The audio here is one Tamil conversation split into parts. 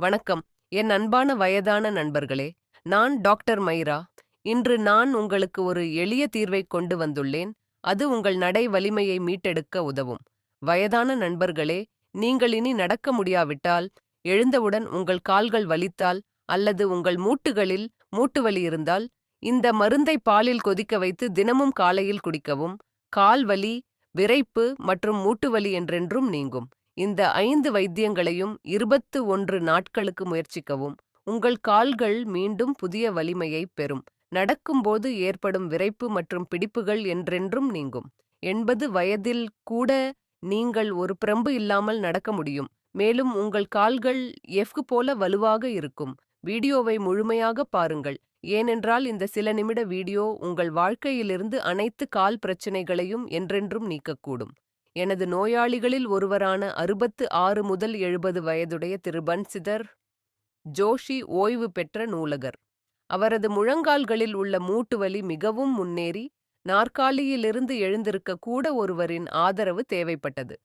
வணக்கம். என் அன்பான வயதான நண்பர்களே, நான் டாக்டர் மைரா. இன்று நான் உங்களுக்கு ஒரு எளிய தீர்வைக் கொண்டு வந்துள்ளேன். அது உங்கள் நடை வலிமையை மீட்டெடுக்க உதவும். வயதான நண்பர்களே, நீங்கள் இனி நடக்க முடியாவிட்டால், எழுந்தவுடன் உங்கள் கால்கள் வலித்தால் அல்லது உங்கள் மூட்டுகளில் மூட்டு வலி இருந்தால், இந்த மருந்தை பாலில் கொதிக்க வைத்து தினமும் காலையில் குடிக்கவும். கால் வலி, விரைப்பு மற்றும் மூட்டுவலி என்றென்றும் நீங்கும். இந்த 5 வைத்தியங்களையும் 21 நாட்களுக்கு முயற்சிக்கவும். உங்கள் கால்கள் மீண்டும் புதிய வலிமையைப் பெறும். நடக்கும்போது ஏற்படும் விரைப்பு மற்றும் பிடிப்புகள் என்றென்றும் நீங்கும். 80 வயதில் கூட நீங்கள் ஒரு பிரம்பு இல்லாமல் நடக்க முடியும். மேலும் உங்கள் கால்கள் எஃகு போல வலுவாக இருக்கும். வீடியோவை முழுமையாக பாருங்கள். ஏனென்றால் இந்த சில நிமிட வீடியோ உங்கள் வாழ்க்கையிலிருந்து அனைத்து கால் பிரச்சனைகளையும் என்றென்றும் நீக்கக்கூடும். எனது நோயாளிகளில் ஒருவரான 66 முதல் 70 வயதுடைய திரு பன்சிதர் ஜோஷி ஓய்வு பெற்ற நூலகர். அவரது முழங்கால்களில் உள்ள மூட்டுவலி மிகவும் முன்னேறி, நாற்காலியிலிருந்து எழுந்திருக்க கூட ஒருவரின் ஆதரவு தேவைப்பட்டது.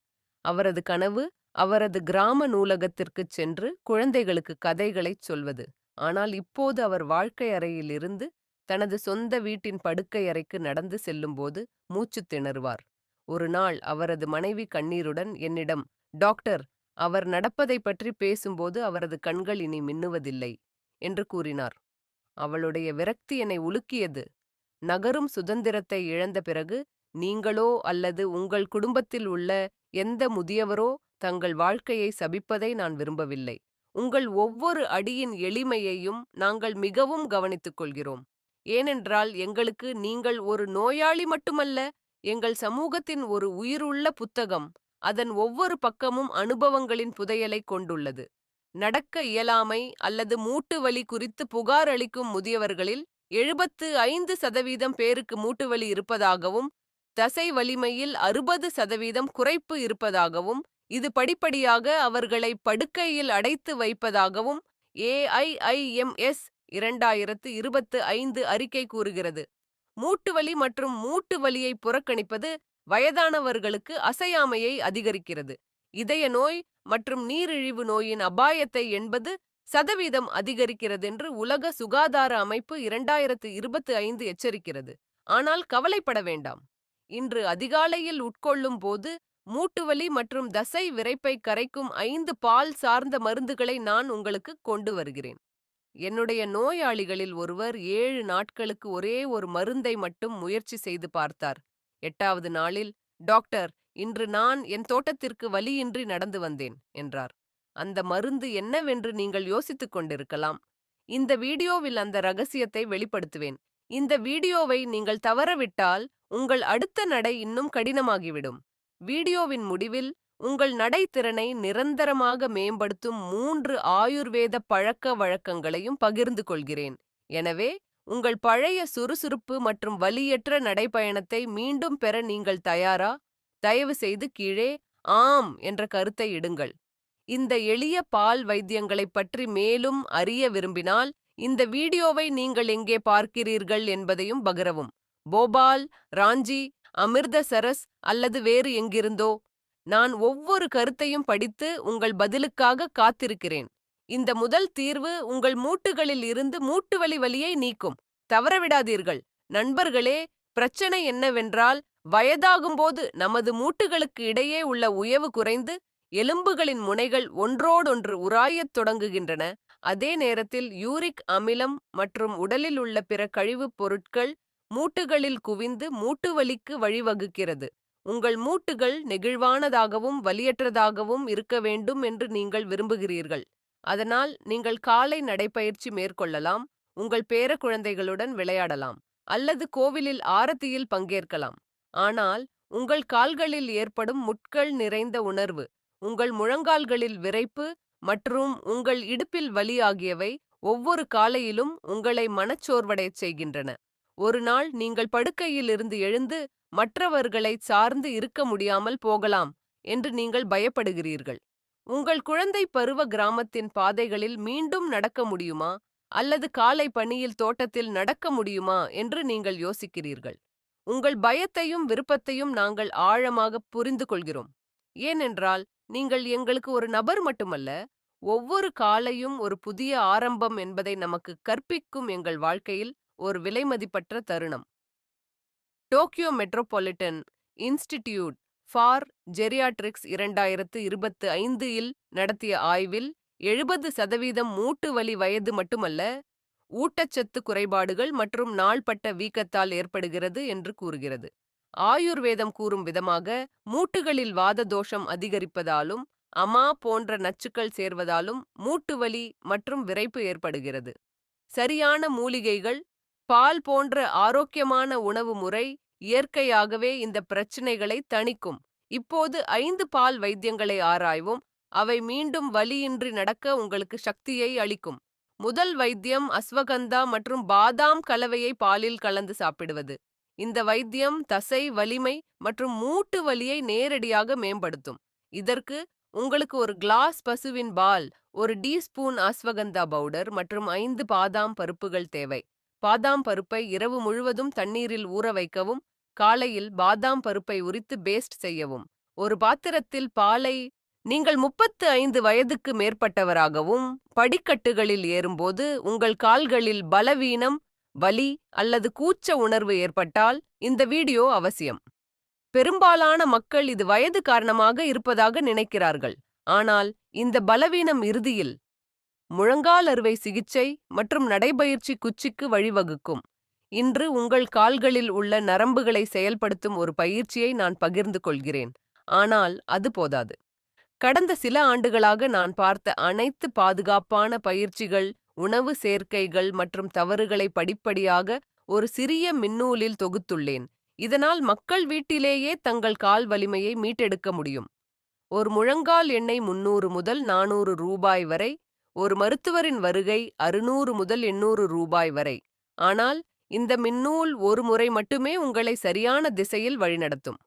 அவரது கனவு அவரது கிராம நூலகத்திற்குச் சென்று குழந்தைகளுக்கு கதைகளைச் சொல்வது. ஆனால் இப்போது அவர் வாழ்க்கை அறையிலிருந்து தனது சொந்த வீட்டின் படுக்கை அறைக்கு நடந்து செல்லும்போது மூச்சுத் திணறுவார். ஒரு நாள் அவரது மனைவி கண்ணீருடன் என்னிடம், டாக்டர், அவர் நடப்பதை பற்றி பேசும்போது அவரது கண்கள் இனி மின்னுவதில்லை என்று கூறினார். அவளுடைய விரக்தி என்னை உலுக்கியது. நகரும் சுதந்திரத்தை இழந்த பிறகு நீங்களோ அல்லது உங்கள் குடும்பத்தில் உள்ள எந்த முதியவரோ தங்கள் வாழ்க்கையை சபிப்பதை நான் விரும்பவில்லை. உங்கள் ஒவ்வொரு அடியின் எளிமையையும் நாங்கள் மிகவும் கவனித்துக் கொள்கிறோம். ஏனென்றால் எங்களுக்கு நீங்கள் ஒரு நோயாளி மட்டுமல்ல, எங்கள் சமூகத்தின் ஒரு உயிருள்ள புத்தகம். அதன் ஒவ்வொரு பக்கமும் அனுபவங்களின் புதையலை கொண்டுள்ளது. நடக்க இயலாமை அல்லது மூட்டு வலி குறித்து புகார் அளிக்கும் முதியவர்களில் 75% பேருக்கு மூட்டுவலி இருப்பதாகவும், தசை வலிமையில் 60% குறைப்பு இருப்பதாகவும், இது படிப்படியாக அவர்களை படுக்கையில் அடைத்து வைப்பதாகவும் AIIMS 2025 அறிக்கை கூறுகிறது. மூட்டுவலி மற்றும் மூட்டு வலியை புறக்கணிப்பது வயதானவர்களுக்கு அசையாமையை அதிகரிக்கிறது. இதய நோய் மற்றும் நீரிழிவு நோயின் அபாயத்தை 80% அதிகரிக்கிறதென்று உலக சுகாதார அமைப்பு 2025 எச்சரிக்கிறது. ஆனால் கவலைப்பட வேண்டாம். இன்று அதிகாலையில் உட்கொள்ளும் போது மூட்டுவலி மற்றும் தசை விரைப்பை கரைக்கும் 5 பால் சார்ந்த மருந்துகளை நான் உங்களுக்கு கொண்டு வருகிறேன். என்னுடைய நோயாளிகளில் ஒருவர் 7 நாட்களுக்கு ஒரே ஒரு மருந்தை மட்டும் முயற்சி செய்து பார்த்தார். 8வது நாளில், டாக்டர், இன்று நான் என் தோட்டத்திற்கு வலியின்றி நடந்து வந்தேன் என்றார். அந்த மருந்து என்னவென்று நீங்கள் யோசித்துக் கொண்டிருக்கலாம். இந்த வீடியோவில் அந்த ரகசியத்தை வெளிப்படுத்துவேன். இந்த வீடியோவை நீங்கள் தவறவிட்டால் உங்கள் அடுத்த நடை இன்னும் கடினமாகிவிடும். வீடியோவின் முடிவில் உங்கள் நடைத்திறனை நிரந்தரமாக மேம்படுத்தும் 3 ஆயுர்வேத பழக்க வழக்கங்களையும் பகிர்ந்து கொள்கிறேன். எனவே உங்கள் பழைய சுறுசுறுப்பு மற்றும் வலியற்ற நடைப்பயணத்தை மீண்டும் பெற நீங்கள் தயாரா? தயவு செய்து கீழே ஆம் என்ற கருத்தை இடுங்கள். இந்த எளிய பால் வைத்தியங்களைப் பற்றி மேலும் அறிய விரும்பினால் இந்த வீடியோவை நீங்கள் எங்கே பார்க்கிறீர்கள் என்பதையும் பகிரவும். போபால், ராஞ்சி, அமிர்தசரஸ் அல்லது வேறு எங்கிருந்தோ நான் ஒவ்வொரு கருத்தையும் படித்து உங்கள் பதிலுக்காக காத்திருக்கிறேன். இந்த முதல் தீர்வு உங்கள் மூட்டுகளில் இருந்து மூட்டுவலி வலியை நீக்கும். தவறவிடாதீர்கள். நண்பர்களே, பிரச்சனை என்னவென்றால் வயதாகும்போது நமது மூட்டுகளுக்கு இடையே உள்ள உயவு குறைந்து எலும்புகளின் முனைகள் ஒன்றோடொன்று உராயத் தொடங்குகின்றன. அதே நேரத்தில் யூரிக் அமிலம் மற்றும் உடலில் உள்ள பிற கழிவுப் பொருட்கள் மூட்டுகளில் குவிந்து மூட்டு வலிக்கு வழிவகுக்கிறது. உங்கள் மூட்டுகள் நெகிழ்வானதாகவும் வலியற்றதாகவும் இருக்க வேண்டும் என்று நீங்கள் விரும்புகிறீர்கள். அதனால் நீங்கள் காலை நடைப்பயிற்சி மேற்கொள்ளலாம், உங்கள் பேர குழந்தைகளுடன் விளையாடலாம் அல்லது கோவிலில் ஆரத்தியில் பங்கேற்கலாம். ஆனால் உங்கள் கால்களில் ஏற்படும் முட்கள் நிறைந்த உணர்வு, உங்கள் முழங்கால்களில் விரைப்பு மற்றும் உங்கள் இடுப்பில் வலி ஆகியவை ஒவ்வொரு காலையிலும் உங்களை மனச்சோர்வடையச் செய்கின்றன. ஒரு நாள் நீங்கள் படுக்கையில் இருந்து எழுந்து மற்றவர்களை சார்ந்து இருக்க முடியாமல் போகலாம் என்று நீங்கள் பயப்படுகிறீர்கள். உங்கள் குழந்தை பருவ கிராமத்தின் பாதைகளில் மீண்டும் நடக்க முடியுமா அல்லது காலை பணியில் தோட்டத்தில் நடக்க முடியுமா என்று நீங்கள் யோசிக்கிறீர்கள். உங்கள் பயத்தையும் விருப்பத்தையும் நாங்கள் ஆழமாக புரிந்து கொள்கிறோம். ஏனென்றால் நீங்கள் எங்களுக்கு ஒரு நபர் மட்டுமல்ல, ஒவ்வொரு காலையும் ஒரு புதிய ஆரம்பம் என்பதை நமக்கு கற்பிக்கும் எங்கள் வாழ்க்கையில் ஒரு விலைமதிப்பற்ற தருணம். டோக்கியோ மெட்ரோபாலிட்டன் இன்ஸ்டிடியூட் ஃபார் ஜெரியாட்ரிக்ஸ் 2025 இல் நடத்திய ஆய்வில் 70% மூட்டு வலி வயது மட்டுமல்ல, ஊட்டச்சத்து குறைபாடுகள் மற்றும் நாள்பட்ட வீக்கத்தால் ஏற்படுகிறது என்று கூறுகிறது. ஆயுர்வேதம் கூறும் விதமாக, மூட்டுகளில் வாத தோஷம் அதிகரிப்பதாலும் அமா போன்ற நச்சுக்கள் சேர்வதாலும் மூட்டு வலி மற்றும் விரைப்பு ஏற்படுகிறது. சரியான மூலிகைகள், பால் போன்ற ஆரோக்கியமான உணவு முறை இயற்கையாகவே இந்த பிரச்சனைகளை தணிக்கும். இப்போது 5 பால் வைத்தியங்களை ஆராய்வோம். அவை மீண்டும் வலியின்றி நடக்க உங்களுக்கு சக்தியை அளிக்கும். முதல் வைத்தியம் அஸ்வகந்தா மற்றும் பாதாம் கலவையை பாலில் கலந்து சாப்பிடுவது. இந்த வைத்தியம் தசை வலிமை மற்றும் மூட்டு வலியை நேரடியாக மேம்படுத்தும். இதற்கு உங்களுக்கு ஒரு கிளாஸ் பசுவின் பால், ஒரு டீஸ்பூன் அஸ்வகந்தா பவுடர் மற்றும் 5 பாதாம் பருப்புகள் தேவை. பாதாம் பருப்பை இரவு முழுவதும் தண்ணீரில் ஊற வைக்கவும், காலையில் பாதாம் பருப்பை உரித்து பேஸ்ட் செய்யவும். ஒரு பாத்திரத்தில் பாலை நீங்கள் 35 வயதுக்கு மேற்பட்டவராகவும் படிக்கட்டுகளில் ஏறும்போது உங்கள் கால்களில் பலவீனம், வலி அல்லது கூச்ச உணர்வு ஏற்பட்டால் இந்த வீடியோ அவசியம். பெரும்பாலான மக்கள் இது வயது காரணமாக இருப்பதாக நினைக்கிறார்கள். ஆனால் இந்த பலவீனம் இறுதியில் முழங்கால் அறுவை சிகிச்சை மற்றும் நடைபயிற்சி குச்சிக்கு வழிவகுக்கும். இன்று உங்கள் கால்களில் உள்ள நரம்புகளை செயல்படுத்தும் ஒரு பயிற்சியை நான் பகிர்ந்து கொள்கிறேன். ஆனால் அது போதாது. கடந்த சில ஆண்டுகளாக நான் பார்த்த அனைத்து பாதுகாப்பான பயிற்சிகள், உணவு சேர்க்கைகள் மற்றும் தவறுகளை படிப்படியாக ஒரு சிறிய மின்னூலில் தொகுத்துள்ளேன். இதனால் மக்கள் வீட்டிலேயே தங்கள் கால் வலிமையை மீட்டெடுக்க முடியும். ஒரு முழங்கால் எண்ணெய் 300 முதல் 400 ரூபாய் வரை. ஒரு மருத்துவரின் வருகை 600 முதல் 800 ரூபாய் வரை. ஆனால் இந்த மின்னூல் ஒரு முறை மட்டுமே உங்களை சரியான திசையில் வழிநடத்தும்.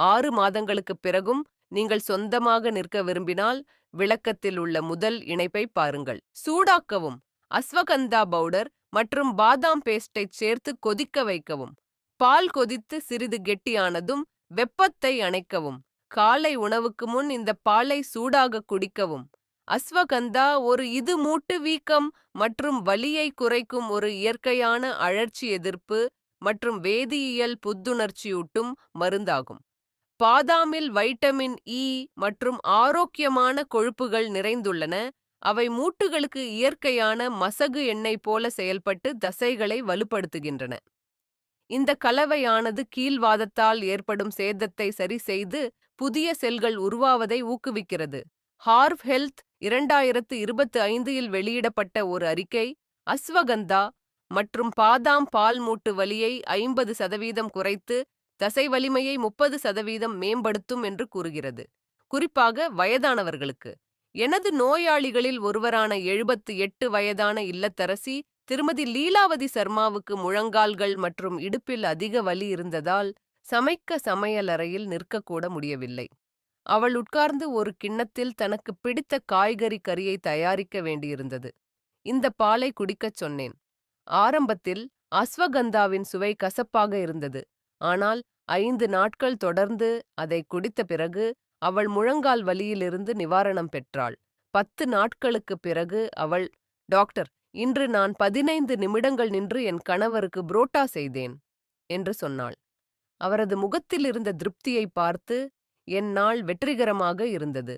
6 மாதங்களுக்குப் பிறகும் நீங்கள் சொந்தமாக நிற்க விரும்பினால் விளக்கத்தில் உள்ள முதல் இணைப்பை பாருங்கள். சூடாக்கவும். அஸ்வகந்தா பவுடர் மற்றும் பாதாம் பேஸ்டை சேர்த்து கொதிக்க வைக்கவும். பால் கொதித்து சிறிது கெட்டியானதும் வெப்பத்தை அணைக்கவும். காலை உணவுக்கு முன் இந்த பாலை சூடாக குடிக்கவும். அஸ்வகந்தா இது மூட்டு வீக்கம் மற்றும் வலியை குறைக்கும் ஒரு இயற்கையான அழற்சி எதிர்ப்பு மற்றும் வேதியியல் புத்துணர்ச்சியூட்டும் மருந்தாகும். பாதாமில் வைட்டமின் இ மற்றும் ஆரோக்கியமான கொழுப்புகள் நிறைந்துள்ளன. அவை மூட்டுகளுக்கு இயற்கையான மசகு எண்ணெய் போல செயல்பட்டு தசைகளை வலுப்படுத்துகின்றன. இந்த கலவையானது கீல்வாதத்தால் ஏற்படும் சேதத்தை சரிசெய்து புதிய செல்கள் உருவாவதை ஊக்குவிக்கிறது. ஹார்வ் ஹெல்த் 2025 இல் வெளியிடப்பட்ட ஒரு அறிக்கை, அஸ்வகந்தா மற்றும் பாதாம் பால் மூட்டு வலியை 50% குறைத்து தசை வலிமையை 30% மேம்படுத்தும் என்று கூறுகிறது. குறிப்பாக வயதானவர்களுக்கு. எனது நோயாளிகளில் ஒருவரான 78 வயதான இல்லத்தரசி திருமதி லீலாவதி சர்மாவுக்கு முழங்கால்கள் மற்றும் இடுப்பில் அதிக வலி இருந்ததால் சமைக்க சமையலறையில் நிற்கக்கூட முடியவில்லை. அவள் உட்கார்ந்து ஒரு கிண்ணத்தில் தனக்கு பிடித்த காய்கறி கறியை தயாரிக்க வேண்டியிருந்தது. இந்த பாலை குடிக்கச் சொன்னேன். ஆரம்பத்தில் அஸ்வகந்தாவின் சுவை கசப்பாக இருந்தது. ஆனால் 5 நாட்கள் தொடர்ந்து அதை குடித்த பிறகு அவள் முழங்கால் வலியிலிருந்து நிவாரணம் பெற்றாள். 10 நாட்களுக்குப் பிறகு அவள், டாக்டர், இன்று நான் 15 நிமிடங்கள் நின்று என் கணவருக்கு புரோட்டா செய்தேன் என்று சொன்னாள். அவரது முகத்தில் இருந்த திருப்தியை பார்த்து என் நாள் வெற்றிகரமாக இருந்தது.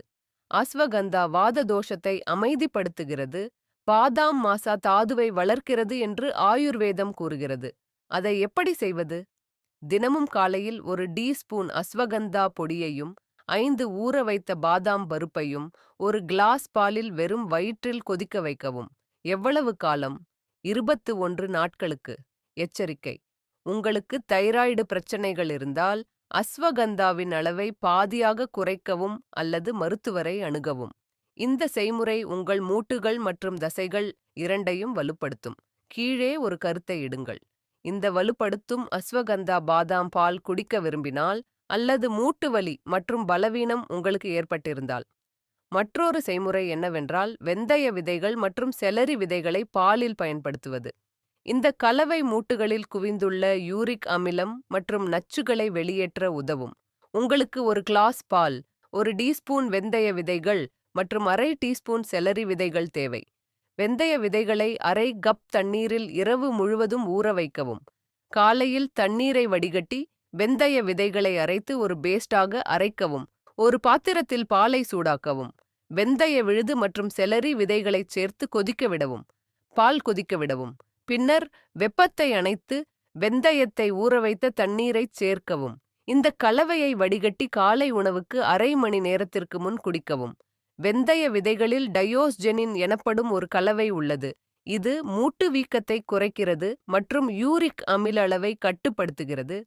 அஸ்வகந்தா வாத தோஷத்தை அமைதிப்படுத்துகிறது, பாதாம் மாசா தாதுவை வளர்க்கிறது என்று ஆயுர்வேதம் கூறுகிறது. அதை எப்படி செய்வது? தினமும் காலையில் ஒரு டீஸ்பூன் அஸ்வகந்தா பொடியையும் 5 ஊற வைத்த பாதாம் பருப்பையும் ஒரு கிளாஸ் பாலில் வெறும் வயிற்றில் கொதிக்க வைக்கவும். எவ்வளவு காலம்? 21 நாட்களுக்கு. எச்சரிக்கை: உங்களுக்கு தைராய்டு பிரச்சனைகள் இருந்தால் அஸ்வகந்தாவின் அளவை பாதியாக குறைக்கவும் அல்லது மருத்துவரை அணுகவும். இந்த செய்முறை உங்கள் மூட்டுகள் மற்றும் தசைகள் இரண்டையும் வலுப்படுத்தும். கீழே ஒரு கருத்தை இடுங்கள். இந்த வலுப்படுத்தும் அஸ்வகந்தா பாதாம் பால் குடிக்க விரும்பினால் அல்லது மூட்டு வலி மற்றும் பலவீனம் உங்களுக்கு ஏற்பட்டிருந்தால். மற்றொரு செய்முறை என்னவென்றால் வெந்தய விதைகள் மற்றும் செலரி விதைகளை பாலில் பயன்படுத்துவது. இந்த கலவை மூட்டுகளில் குவிந்துள்ள யூரிக் அமிலம் மற்றும் நச்சுகளை வெளியேற்ற உதவும். உங்களுக்கு ஒரு கிளாஸ் பால், ஒரு டீஸ்பூன் வெந்தய விதைகள் மற்றும் அரை டீஸ்பூன் செலரி விதைகள் தேவை. வெந்தய விதைகளை அரை கப் தண்ணீரில் இரவு முழுவதும் ஊற வைக்கவும். காலையில் தண்ணீரை வடிகட்டி வெந்தய விதைகளை அரைத்து ஒரு பேஸ்டாக அரைக்கவும். ஒரு பாத்திரத்தில் பாலை சூடாக்கவும். வெந்தய விழுது மற்றும் செலரி விதைகளைச் சேர்த்து கொதிக்க விடவும். பால் கொதிக்க விடவும். பின்னர் வெப்பத்தை அணைத்து வெந்தயத்தை ஊறவைத்த தண்ணீரைச் சேர்க்கவும். இந்த கலவையை வடிகட்டி காலை உணவுக்கு அரை மணி நேரத்திற்கு முன் குடிக்கவும். வெந்தய விதைகளில் டயோஸ்ஜெனின் எனப்படும் ஒரு கலவை உள்ளது. இது மூட்டு வீக்கத்தை குறைக்கிறது மற்றும் யூரிக் அமில அளவை கட்டுப்படுத்துகிறது.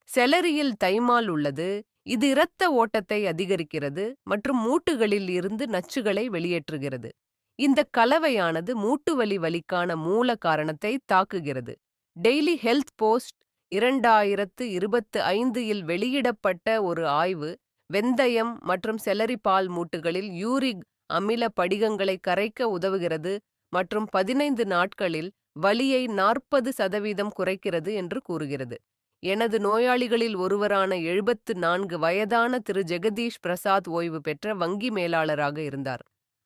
செலரியில் தைமால் உள்ளது. இது இரத்த ஓட்டத்தை அதிகரிக்கிறது மற்றும் மூட்டுகளில் இருந்து நச்சுகளை வெளியேற்றுகிறது. இந்த கலவையானது மூட்டுவலி வலிக்கான மூல காரணத்தை தாக்குகிறது. டெய்லி ஹெல்த் போஸ்ட் 2025 இல் வெளியிடப்பட்ட ஒரு ஆய்வு வெந்தயம் மற்றும் செலரி பால் மூட்டுகளில் யூரிக் அமில படிகங்களை கரைக்க உதவுகிறது மற்றும் 15 நாட்களில் வலியை 40% குறைக்கிறது என்று கூறுகிறது. எனது நோயாளிகளில் ஒருவரான 74 வயதான திரு ஜெகதீஷ் பிரசாத் ஓய்வு பெற்ற வங்கி மேலாளராக இருந்தார்.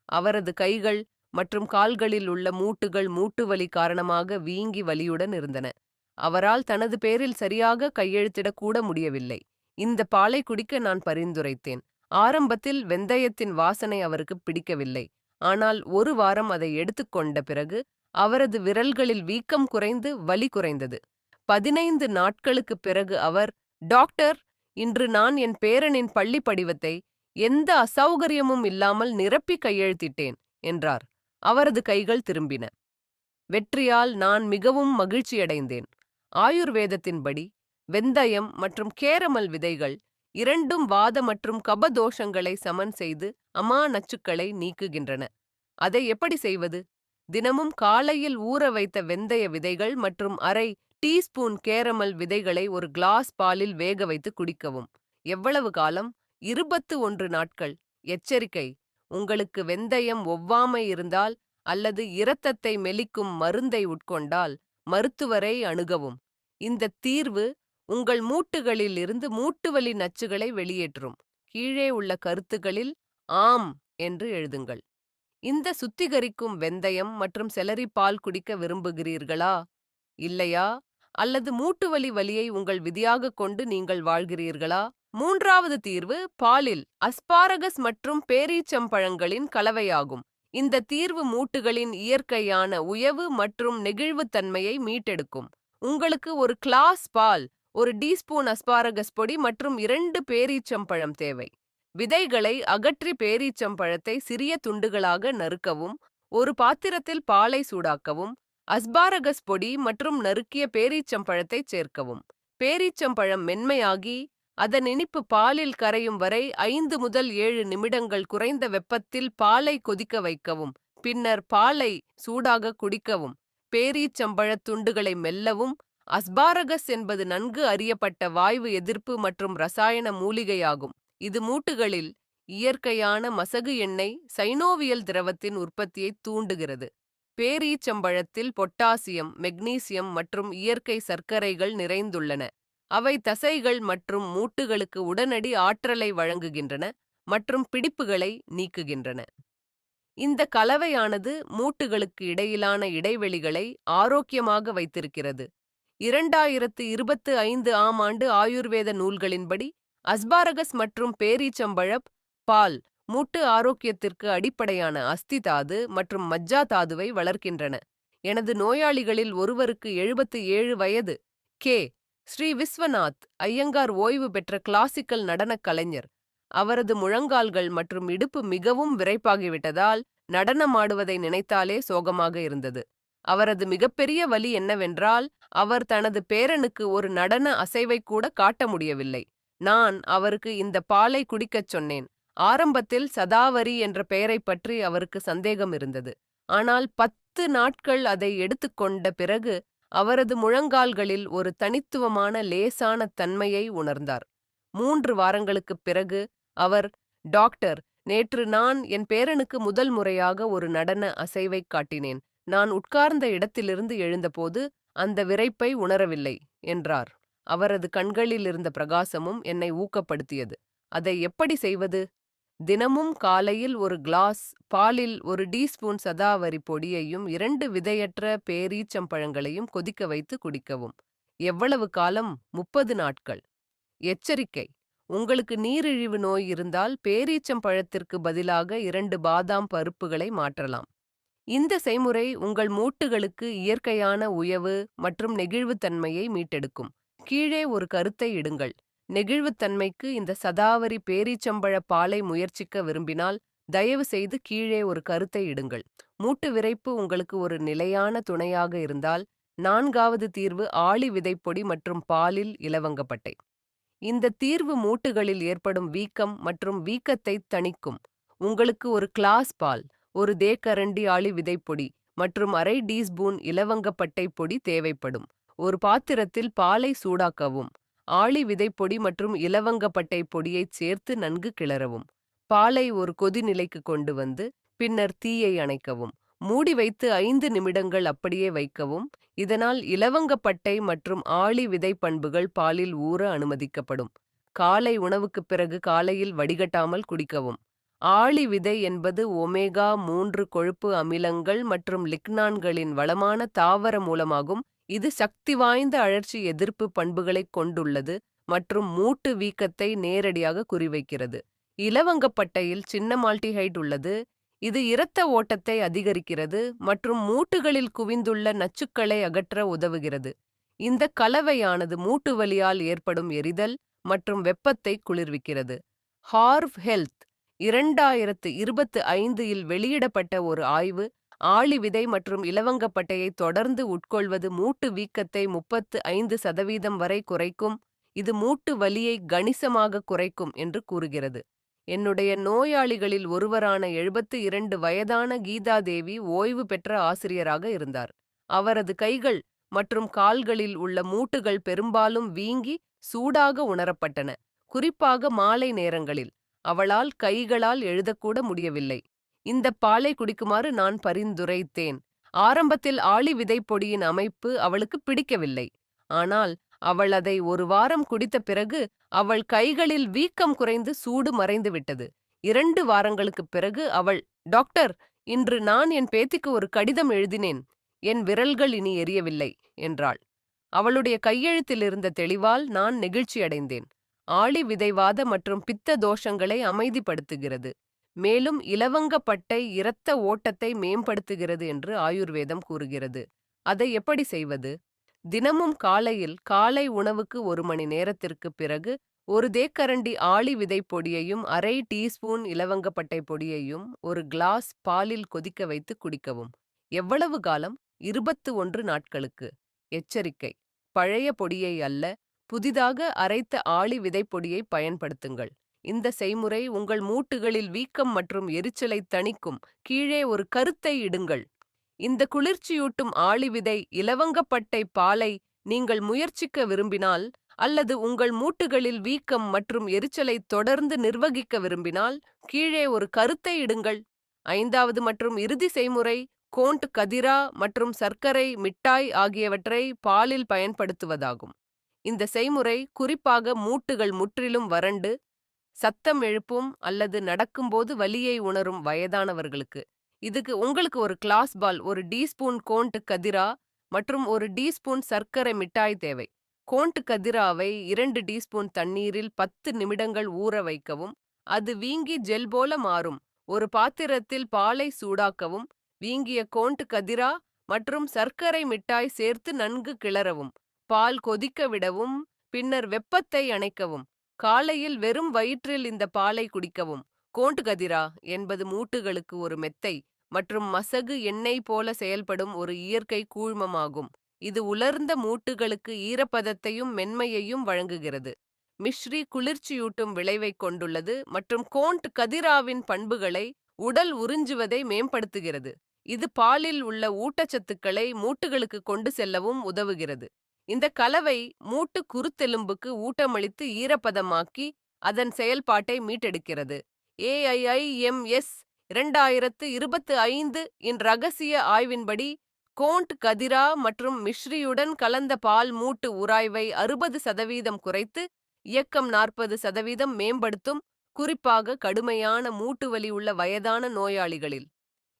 அவரது கைகள் மற்றும் கால்களில் உள்ள மூட்டுகள் மூட்டுவலி காரணமாக வீங்கி வலியுடன் இருந்தன. அவரால் தனது பேரில் சரியாக கையெழுத்திடக்கூட முடியவில்லை. இந்த பாலை குடிக்க நான் பரிந்துரைத்தேன். ஆரம்பத்தில் வெந்தயத்தின் வாசனை அவருக்கு பிடிக்கவில்லை. ஆனால் ஒரு வாரம் அதை எடுத்துக்கொண்ட பிறகு அவரது விரல்களில் வீக்கம் குறைந்து வலி குறைந்தது. 15 நாட்களுக்குப் பிறகு அவர், டாக்டர், இன்று நான் என் பேரனின் பள்ளி படிவத்தை எந்த அசௌகரியமும் இல்லாமல் நிரப்பி கையெழுத்திட்டேன் என்றார். அவரது கைகள் திரும்பின. வெற்றியால் நான் மிகவும் மகிழ்ச்சியடைந்தேன். ஆயுர்வேதத்தின்படி வெந்தயம் மற்றும் கேரமல் விதைகள் இரண்டும் வாத மற்றும் கபதோஷங்களை சமன் செய்து அமா நச்சுக்களை நீக்குகின்றன. அதை எப்படி செய்வது? தினமும் காலையில் ஊற வைத்த வெந்தய விதைகள் மற்றும் அரை டீஸ்பூன் கேரமல் விதைகளை ஒரு கிளாஸ் பாலில் வேக வைத்து குடிக்கவும். எவ்வளவு காலம்? 21 நாட்கள். எச்சரிக்கை: உங்களுக்கு வெந்தயம் ஒவ்வாமை இருந்தால் அல்லது இரத்தத்தை மெலிக்கும் மருந்தை உட்கொண்டால் மருத்துவரை அணுகவும். இந்த தீர்வு உங்கள் மூட்டுகளில் இருந்து மூட்டுவலி நச்சுகளை வெளியேற்றும். கீழே உள்ள கருத்துகளில் ஆம் என்று எழுதுங்கள். இந்த சுத்திகரிக்கும் வெந்தயம் மற்றும் செலரி பால் குடிக்க விரும்புகிறீர்களா? இல்லையா? அல்லது மூட்டுவலி வலியை உங்கள் விதியாக கொண்டு நீங்கள் வாழ்கிறீர்களா? மூன்றாவது தீர்வு பாலில் அஸ்பாரகஸ் மற்றும் பேரீச்சம்பழங்களின் கலவையாகும். இந்த தீர்வு மூட்டுகளின் இயற்கையான உயவு மற்றும் நெகிழ்வுத்தன்மையை மீட்டெடுக்கும். உங்களுக்கு ஒரு கிளாஸ் பால், ஒரு டீஸ்பூன் அஸ்பாரகஸ் பொடி மற்றும் 2 பேரீச்சம்பழம் தேவை. விதைகளை அகற்றி பேரீச்சம்பழத்தை சிறிய துண்டுகளாக நறுக்கவும். ஒரு பாத்திரத்தில் பாலை சூடாக்கவும். அஸ்பாரகஸ் பொடி மற்றும் நறுக்கிய பேரீச்சம்பழத்தை சேர்க்கவும். பேரீச்சம்பழம் மென்மையாகி அதன் இனிப்பு பாலில் கரையும் வரை 5 முதல் 7 நிமிடங்கள் குறைந்த வெப்பத்தில் பாலை கொதிக்க வைக்கவும். பின்னர் பாலை சூடாக குடிக்கவும். பேரீச்சம்பழத் துண்டுகளை மெல்லவும். அஸ்பாரகஸ் என்பது நன்கு அறியப்பட்ட வாய்வு எதிர்ப்பு மற்றும் ரசாயன மூலிகையாகும். இது மூட்டுகளில் இயற்கையான மசகு எண்ணெய் சைனோவியல் திரவத்தின் உற்பத்தியை தூண்டுகிறது. பேரீச்சம்பழத்தில் பொட்டாசியம், மெக்னீசியம் மற்றும் இயற்கை சர்க்கரைகள் நிறைந்துள்ளன. அவை தசைகள் மற்றும் மூட்டுகளுக்கு உடனடி ஆற்றலை வழங்குகின்றன மற்றும் பிடிப்புகளை நீக்குகின்றன. இந்த கலவையானது மூட்டுகளுக்கு இடையிலான இடைவெளிகளை ஆரோக்கியமாக வைத்திருக்கிறது. 2025 ஆம் ஆண்டு ஆயுர்வேத நூல்களின்படி அஸ்பாரகஸ் மற்றும் பேரீச்சம்பழப் பால் மூட்டு ஆரோக்கியத்திற்கு அடிப்படையான அஸ்தி தாது மற்றும் மஜ்ஜா தாதுவை வளர்க்கின்றன. எனது நோயாளிகளில் ஒருவருக்கு 77 வயது, கே. ஸ்ரீ விஸ்வநாத் ஐயங்கார் ஓய்வு பெற்ற கிளாசிக்கல் நடனக் கலைஞர். அவரது முழங்கால்கள் மற்றும் இடுப்பு மிகவும் விரைப்பாகிவிட்டதால் நடனமாடுவதை நினைத்தாலே சோகமாக இருந்தது. அவரது மிகப்பெரிய வலி என்னவென்றால் அவர் தனது பேரனுக்கு ஒரு நடன அசைவை கூட காட்ட முடியவில்லை. நான் அவருக்கு இந்த பாலை குடிக்கச் சொன்னேன். ஆரம்பத்தில் சதாவரி என்ற பெயரைப் பற்றி அவருக்கு சந்தேகம் இருந்தது. ஆனால் 10 நாட்கள் அதை எடுத்துக்கொண்ட பிறகு அவரது முழங்கால்களில் ஒரு தனித்துவமான லேசான தன்மையை உணர்ந்தார். 3 வாரங்களுக்குப் பிறகு அவர், டாக்டர், நேற்று நான் என் பேரனுக்கு முதல் முறையாக ஒரு நடன அசைவைக் காட்டினேன். நான் உட்கார்ந்த இடத்திலிருந்து எழுந்தபோது அந்த விரைப்பை உணரவில்லை என்றார். அவரது கண்களில் இருந்த பிரகாசமும் என்னை ஊக்கப்படுத்தியது. அதை எப்படி செய்வது? தினமும் காலையில் ஒரு கிளாஸ் பாலில் ஒரு டீஸ்பூன் சதாவரி பொடியையும் 2 விதையற்ற பேரீச்சம்பழங்களையும் கொதிக்க வைத்து குடிக்கவும். எவ்வளவு காலம்? 30 நாட்கள். எச்சரிக்கை: உங்களுக்கு நீரிழிவு நோய் இருந்தால் பேரீச்சம்பழத்திற்கு பதிலாக 2 பாதாம் பருப்புகளை மாற்றலாம். இந்த செய்முறை உங்கள் மூட்டுகளுக்கு இயற்கையான உயவு மற்றும் நெகிழ்வுத்தன்மையை மீட்டெடுக்கும். கீழே ஒரு கருத்தை இடுங்கள். நெகிழ்வுத்தன்மைக்கு இந்த சதாவரி பேரீச்சம்பழ பாலை முயற்சிக்க விரும்பினால் தயவு செய்து கீழே ஒரு கருத்தை இடுங்கள். மூட்டு விறைப்பு உங்களுக்கு ஒரு நிலையான துணையாக இருந்தால் 4வது தீர்வு ஆளி விதைப்பொடி மற்றும் பாலில் இலவங்கப்பட்டை. இந்த தீர்வு மூட்டுகளில் ஏற்படும் வீக்கம் மற்றும் வீக்கத்தை தணிக்கும். உங்களுக்கு ஒரு கிளாஸ் பால், ஒரு தேக்கரண்டி ஆளி விதைப்பொடி மற்றும் அரை டீஸ்பூன் இலவங்கப்பட்டை பொடி தேவைப்படும். ஒரு பாத்திரத்தில் பாலை சூடாக்கவும். ஆளி விதைப்பொடி மற்றும் இலவங்கப்பட்டை பொடியைச் சேர்த்து நன்கு கிளறவும். பாலை ஒரு கொதிநிலைக்கு கொண்டு வந்து பின்னர் தீயை அணைக்கவும். மூடி வைத்து 5 நிமிடங்கள் அப்படியே வைக்கவும். இதனால் இலவங்கப்பட்டை மற்றும் ஆளி விதை பண்புகள் பாலில் ஊற அனுமதிக்கப்படும். காலை உணவுக்குப் பிறகு காலையில் வடிகட்டாமல் குடிக்கவும். ஆளி விதை என்பது ஒமேகா 3 கொழுப்பு அமிலங்கள் மற்றும் லிக்னான்களின் வளமான தாவர மூலமாகும். இது சக்தி வாய்ந்த அழற்சி எதிர்ப்பு பண்புகளைக் கொண்டுள்ளது மற்றும் மூட்டு வீக்கத்தை நேரடியாக குறிவைக்கிறது. இலவங்கப்பட்டையில் சின்ன மால்டிஹைட் உள்ளது. இது இரத்த ஓட்டத்தை அதிகரிக்கிறது மற்றும் மூட்டுகளில் குவிந்துள்ள நச்சுக்களை அகற்ற உதவுகிறது. இந்த கலவையானது மூட்டு வலியால் ஏற்படும் எரிதல் மற்றும் வெப்பத்தை குளிர்விக்கிறது. ஹார்வ் ஹெல்த் 2025 வெளியிடப்பட்ட ஒரு ஆய்வு ஆளி விதை மற்றும் இலவங்கப்பட்டையை தொடர்ந்து உட்கொள்வது மூட்டு வீக்கத்தை 35% வரை குறைக்கும். இது மூட்டு வலியை கணிசமாக குறைக்கும் என்று கூறுகிறது. என்னுடைய நோயாளிகளில் ஒருவரான 72 வயதான கீதா தேவி ஓய்வு பெற்ற ஆசிரியராக இருந்தார். அவரது கைகள் மற்றும் கால்களில் உள்ள மூட்டுகள் பெரும்பாலும் வீங்கி சூடாக உணரப்பட்டன, குறிப்பாக மாலை நேரங்களில். அவளால் கைகளால் எழுதக்கூட முடியவில்லை. இந்த பாலை குடிக்குமாறு நான் பரிந்துரைத்தேன். ஆரம்பத்தில் ஆளி விதைப்பொடியின் அமைப்பு அவளுக்கு பிடிக்கவில்லை. ஆனால் அவள் அதை ஒரு வாரம் குடித்த பிறகு அவள் கைகளில் வீக்கம் குறைந்து சூடு மறைந்து விட்டது. 2 வாரங்களுக்குப் பிறகு அவள், டாக்டர், இன்று நான் என் பேத்திக்கு ஒரு கடிதம் எழுதினேன். என் விரல்கள் இனி எரியவில்லை என்றாள். அவளுடைய கையெழுத்தில் இருந்த தெளிவால் நான் நெகிழ்ச்சியடைந்தேன். ஆளி விதைவாத மற்றும் பித்த தோஷங்களை அமைதிப்படுத்துகிறது. மேலும் இலவங்கப்பட்டை இரத்த ஓட்டத்தை மேம்படுத்துகிறது என்று ஆயுர்வேதம் கூறுகிறது. அதை எப்படி செய்வது? தினமும் காலையில் காலை உணவுக்கு 1 மணி நேரத்திற்கு பிறகு ஒரு தேக்கரண்டி ஆளி விதை பொடியையும் அரை டீஸ்பூன் இலவங்கப்பட்டை பொடியையும் ஒரு கிளாஸ் பாலில் கொதிக்க வைத்து குடிக்கவும். எவ்வளவு காலம்? 21 நாட்களுக்கு. எச்சரிக்கை: பழைய பொடியை அல்ல, புதிதாக அரைத்த ஆளி விதைப்பொடியை பயன்படுத்துங்கள். இந்த செய்முறை உங்கள் மூட்டுகளில் வீக்கம் மற்றும் எரிச்சலை தணிக்கும். கீழே ஒரு கருத்தை இடுங்கள். இந்த குளிர்ச்சியூட்டும் ஆளி விதை இலவங்கப்பட்டை பாலை நீங்கள் முயற்சிக்க விரும்பினால் அல்லது உங்கள் மூட்டுகளில் வீக்கம் மற்றும் எரிச்சலை தொடர்ந்து நிர்வகிக்க விரும்பினால் கீழே ஒரு கருத்தை இடுங்கள். 5வது மற்றும் இறுதி செய்முறை கோண்ட் கதிரா மற்றும் சர்க்கரை மிட்டாய் ஆகியவற்றை பாலில் பயன்படுத்துவதாகும். இந்த செய்முறை குறிப்பாக மூட்டுகள் முற்றிலும் வறண்டு சத்தம் எழுப்பும் அல்லது நடக்கும்போது வலியை உணரும் வயதானவர்களுக்கு. இதுக்கு உங்களுக்கு ஒரு கிளாஸ் பால், ஒரு டீஸ்பூன் கோண்ட் கதிரா மற்றும் ஒரு டீஸ்பூன் சர்க்கரை மிட்டாய் தேவை. கோண்ட் கதிராவை 2 டீஸ்பூன் தண்ணீரில் 10 நிமிடங்கள் ஊற வைக்கவும். அது வீங்கி ஜெல் போல மாறும். ஒரு பாத்திரத்தில் பாலை சூடாக்கவும். வீங்கிய கோண்ட் கதிரா மற்றும் சர்க்கரை மிட்டாய் சேர்த்து நன்கு கிளறவும். பால் கொதிக்க விடவும். பின்னர் வெப்பத்தை அணைக்கவும். காலையில் வெறும் வயிற்றில் இந்த பாலை குடிக்கவும். கோண்ட் கதிரா என்பது மூட்டுகளுக்கு ஒரு மெத்தை மற்றும் மசகு எண்ணெய் போல செயல்படும் ஒரு இயற்கை கூழ்மமாகும். இது உலர்ந்த மூட்டுகளுக்கு ஈரப்பதத்தையும் மென்மையையும் வழங்குகிறது. மிஷ்ரி குளிர்ச்சியூட்டும் விளைவைக் கொண்டுள்ளது மற்றும் கோண்ட் கதிராவின் பண்புகளை உடல் உறிஞ்சுவதை மேம்படுத்துகிறது. இது பாலில் உள்ள ஊட்டச்சத்துக்களை மூட்டுகளுக்கு கொண்டு செல்லவும் உதவுகிறது. இந்த கலவை மூட்டு குருத்தெலும்புக்கு ஊட்டமளித்து ஈரப்பதமாக்கி அதன் செயல்பாட்டை மீட்டெடுக்கிறது. AIIMS 2025 இன் ரகசிய ஆய்வின்படி கோண்ட் கதிரா மற்றும் மிஷ்ரியுடன் கலந்த பால் மூட்டு உராய்வை 60% குறைத்து இயக்கம் 40% மேம்படுத்தும். குறிப்பாக கடுமையான மூட்டு வலி உள்ள வயதான நோயாளிகளில்.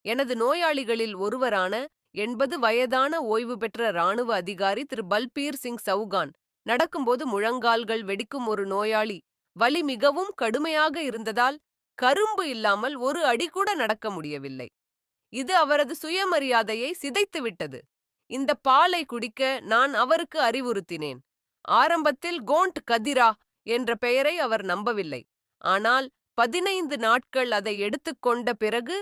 எனது நோயாளிகளில் ஒருவரான 80 வயதான ஓய்வு பெற்ற இராணுவ அதிகாரி திரு பல்பீர் சிங் சவுகான் நடக்கும்போது முழங்கால்கள் வெடிக்கும் ஒரு நோயாளி வலி மிகவும் கடுமையாக இருந்ததால் கரும்பு இல்லாமல் ஒரு அடி கூட நடக்க முடியவில்லை. இது அவரது சுயமரியாதையை சிதைத்துவிட்டது. இந்த பாலை குடிக்க நான் அவருக்கு அறிவுறுத்தினேன். ஆரம்பத்தில் கோண்ட் கதிரா என்ற பெயரை அவர் நம்பவில்லை. ஆனால் 15 நாட்கள் அதை எடுத்துக்கொண்ட பிறகு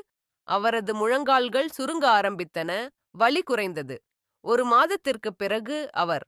அவரது முழங்கால்கள் சுருங்க ஆரம்பித்தன, வலி குறைந்தது. ஒரு மாதத்திற்குப் பிறகு அவர்,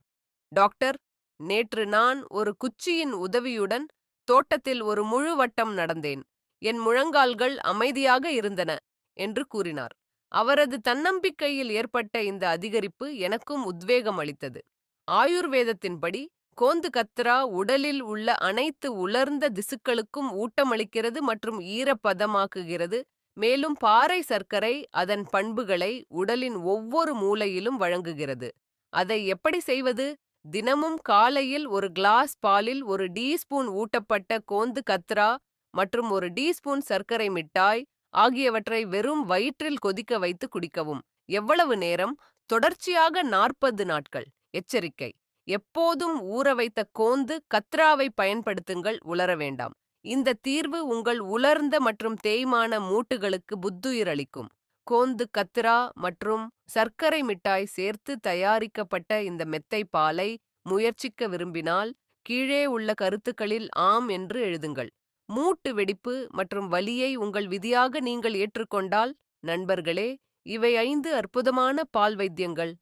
டாக்டர், நேற்று நான் ஒரு குச்சியின் உதவியுடன் தோட்டத்தில் ஒரு முழு வட்டம் நடந்தேன். என் முழங்கால்கள் அமைதியாக இருந்தன என்று கூறினார். அவரது தன்னம்பிக்கையில் ஏற்பட்ட இந்த அதிகரிப்பு எனக்கும் உத்வேகம் அளித்தது. ஆயுர்வேதத்தின்படி கோந்து கத்ரா உடலில் உள்ள அனைத்து உலர்ந்த திசுக்களுக்கும் ஊட்டமளிக்கிறது மற்றும் ஈரப்பதமாக்குகிறது. மேலும் பாறை சர்க்கரை அதன் பண்புகளை உடலின் ஒவ்வொரு மூலையிலும் வழங்குகிறது. அதை எப்படி செய்வது? தினமும் காலையில் ஒரு கிளாஸ் பாலில் ஒரு டீஸ்பூன் ஊட்டப்பட்ட கோந்து கத்ரா மற்றும் ஒரு டீஸ்பூன் சர்க்கரை மிட்டாய் ஆகியவற்றை வெறும் வயிற்றில் கொதிக்க வைத்து குடிக்கவும். எவ்வளவு நேரம்? தொடர்ச்சியாக 40 நாட்கள். எச்சரிக்கை: எப்போதும் ஊற வைத்த கோந்து கத்ராவை பயன்படுத்துங்கள், உலர வேண்டாம். இந்த தீர்வு உங்கள் உலர்ந்த மற்றும் தேய்மான மூட்டுகளுக்கு புத்துயிர் அளிக்கும். கோந்து கத்ரா மற்றும் சர்க்கரை மிட்டாய் சேர்த்து தயாரிக்கப்பட்ட இந்த மெத்தை பாலை முயற்சிக்க விரும்பினால் கீழே உள்ள கருத்துக்களில் ஆம் என்று எழுதுங்கள். மூட்டு வெடிப்பு மற்றும் வலியை உங்கள் விதியாக நீங்கள் ஏற்றுக்கொண்டால், நண்பர்களே, இவை 5 அற்புதமான பால் வைத்தியங்கள்: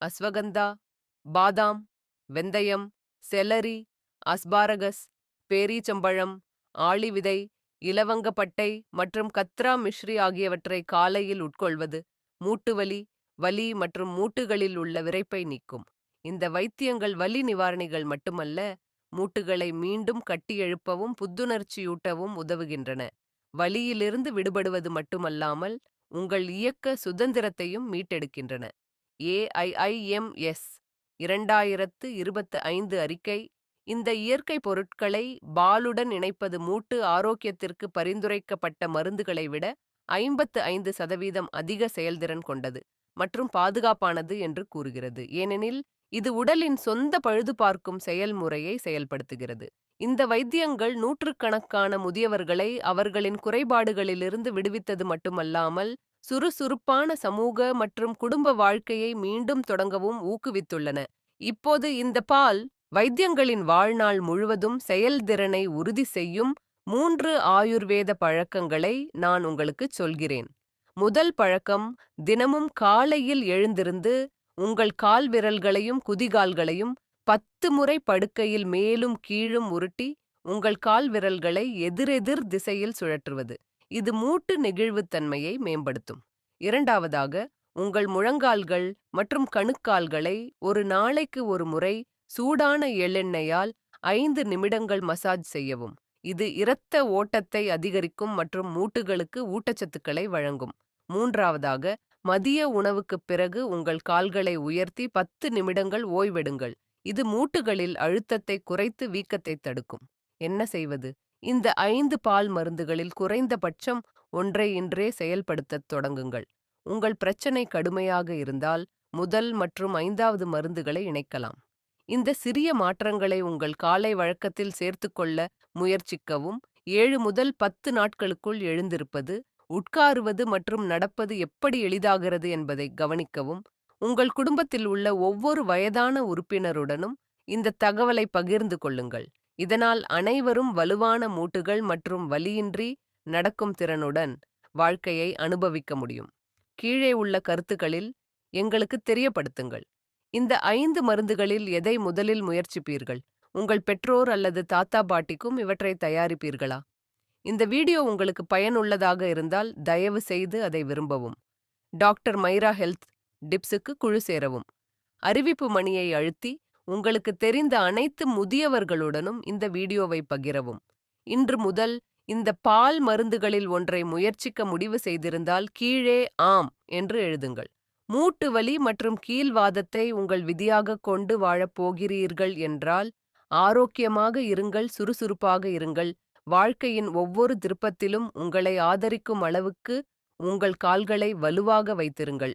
அஸ்வகந்தா, பாதாம், வெந்தயம், செலரி, அஸ்பாரகஸ், பேரீச்சம்பழம், ஆளி விதை, இலவங்கப்பட்டை மற்றும் கத்ரா மிஸ்ரி ஆகியவற்றை காலையில் உட்கொள்வது மூட்டுவலி, வலி மற்றும் மூட்டுகளில் உள்ள விரைப்பை நீக்கும். இந்த வைத்தியங்கள் வலி நிவாரணிகள் மட்டுமல்ல, மூட்டுகளை மீண்டும் கட்டியெழுப்பவும் புத்துணர்ச்சியூட்டவும் உதவுகின்றன. வலியிலிருந்து விடுபடுவது மட்டுமல்லாமல் உங்கள் இயக்க சுதந்திரத்தையும் மீட்டெடுக்கின்றன. AIIMS 2025 அறிக்கை: இந்த இயற்கை பொருட்களை பாலுடன் இணைப்பது மூட்டு ஆரோக்கியத்திற்கு பரிந்துரைக்கப்பட்ட மருந்துகளை விட 55% அதிக செயல்திறன் கொண்டது மற்றும் பாதுகாப்பானது என்று கூறுகிறது, ஏனெனில் இது உடலின் சொந்த பழுதுபார்க்கும் செயல்முறையை செயல்படுத்துகிறது. இந்த வைத்தியங்கள் நூற்றுக்கணக்கான முதியவர்களை அவர்களின் குறைபாடுகளிலிருந்து விடுவித்தது மட்டுமல்லாமல் சுறுசுறுப்பான சமூக மற்றும் குடும்ப வாழ்க்கையை மீண்டும் தொடங்கவும் ஊக்குவித்துள்ளன. இப்போது இந்த பால் வைத்தியங்களின் வாழ்நாள் முழுவதும் செயல்திறனை உறுதி செய்யும் 3 ஆயுர்வேத பழக்கங்களை நான் உங்களுக்குச் சொல்கிறேன். முதல் பழக்கம்: தினமும் காலையில் எழுந்திருந்து உங்கள் கால் விரல்களையும் குதிகால்களையும் 10 முறை படுக்கையில் மேலும் கீழும் உருட்டி உங்கள் கால் விரல்களை எதிரெதிர் திசையில் சுழற்றுவது. இது மூட்டு நெகிழ்வுத்தன்மையை மேம்படுத்தும். இரண்டாவதாக, உங்கள் முழங்கால்கள் மற்றும் கணுக்கால்களை ஒரு நாளைக்கு ஒரு முறை சூடான எள்ளெண்ணெயால் 5 நிமிடங்கள் மசாஜ் செய்யவும். இது இரத்த ஓட்டத்தை அதிகரிக்கும் மற்றும் மூட்டுகளுக்கு ஊட்டச்சத்துக்களை வழங்கும். மூன்றாவதாக, மதிய உணவுக்குப் பிறகு உங்கள் கால்களை உயர்த்தி 10 நிமிடங்கள் ஓய்வெடுங்கள். இது மூட்டுகளில் அழுத்தத்தை குறைத்து வீக்கத்தை தடுக்கும். என்ன செய்வது? இந்த 5 பால் மருந்துகளில் குறைந்தபட்சம் ஒன்றை இன்றே செயல்படுத்தத் தொடங்குங்கள். உங்கள் பிரச்சனை கடுமையாக இருந்தால் முதல் மற்றும் 5வது மருந்துகளை இணைக்கலாம். இந்த சிறிய மாற்றங்களை உங்கள் காலை வழக்கத்தில் சேர்த்துக்கொள்ள முயற்சிக்கவும். 7 முதல் 10 நாட்களுக்குள் எழுந்திருப்பது, உட்காருவது மற்றும் நடப்பது எப்படி எளிதாகிறது என்பதை கவனிக்கவும். உங்கள் குடும்பத்தில் உள்ள ஒவ்வொரு வயதான உறுப்பினருடனும் இந்த தகவலை பகிர்ந்து கொள்ளுங்கள். இதனால் அனைவரும் வலுவான மூட்டுகள் மற்றும் வலியின்றி நடக்கும் திறனுடன் வாழ்க்கையை அனுபவிக்க முடியும். கீழே உள்ள கருத்துக்களில் எங்களுக்கு தெரியப்படுத்துங்கள். இந்த 5 மருந்துகளில் எதை முதலில் முயற்சிப்பீர்கள்? உங்கள் பெற்றோர் அல்லது தாத்தா பாட்டிக்கும் இவற்றை தயாரிப்பீர்களா? இந்த வீடியோ உங்களுக்கு பயனுள்ளதாக இருந்தால் தயவு செய்து அதை விரும்பவும். டாக்டர் மைரா ஹெல்த் டிப்ஸுக்கு குழு சேரவும். அறிவிப்பு மணியை அழுத்தி உங்களுக்கு தெரிந்த அனைத்து முதியவர்களுடனும் இந்த வீடியோவை பகிரவும். இன்று முதல் இந்த பால் மருந்துகளில் ஒன்றை முயற்சிக்க முடிவு செய்திருந்தால் கீழே ஆம் என்று எழுதுங்கள். மூட்டு வலி மற்றும் கீல்வாதத்தை உங்கள் விதியாக கொண்டு வாழப் போகிறீர்கள் என்றால் ஆரோக்கியமாக இருங்கள், சுறுசுறுப்பாக இருங்கள், வாழ்க்கையின் ஒவ்வொரு திருப்பத்திலும் உங்களை ஆதரிக்கும் அளவுக்கு உங்கள் கால்களை வலுவாக வைத்திருங்கள்.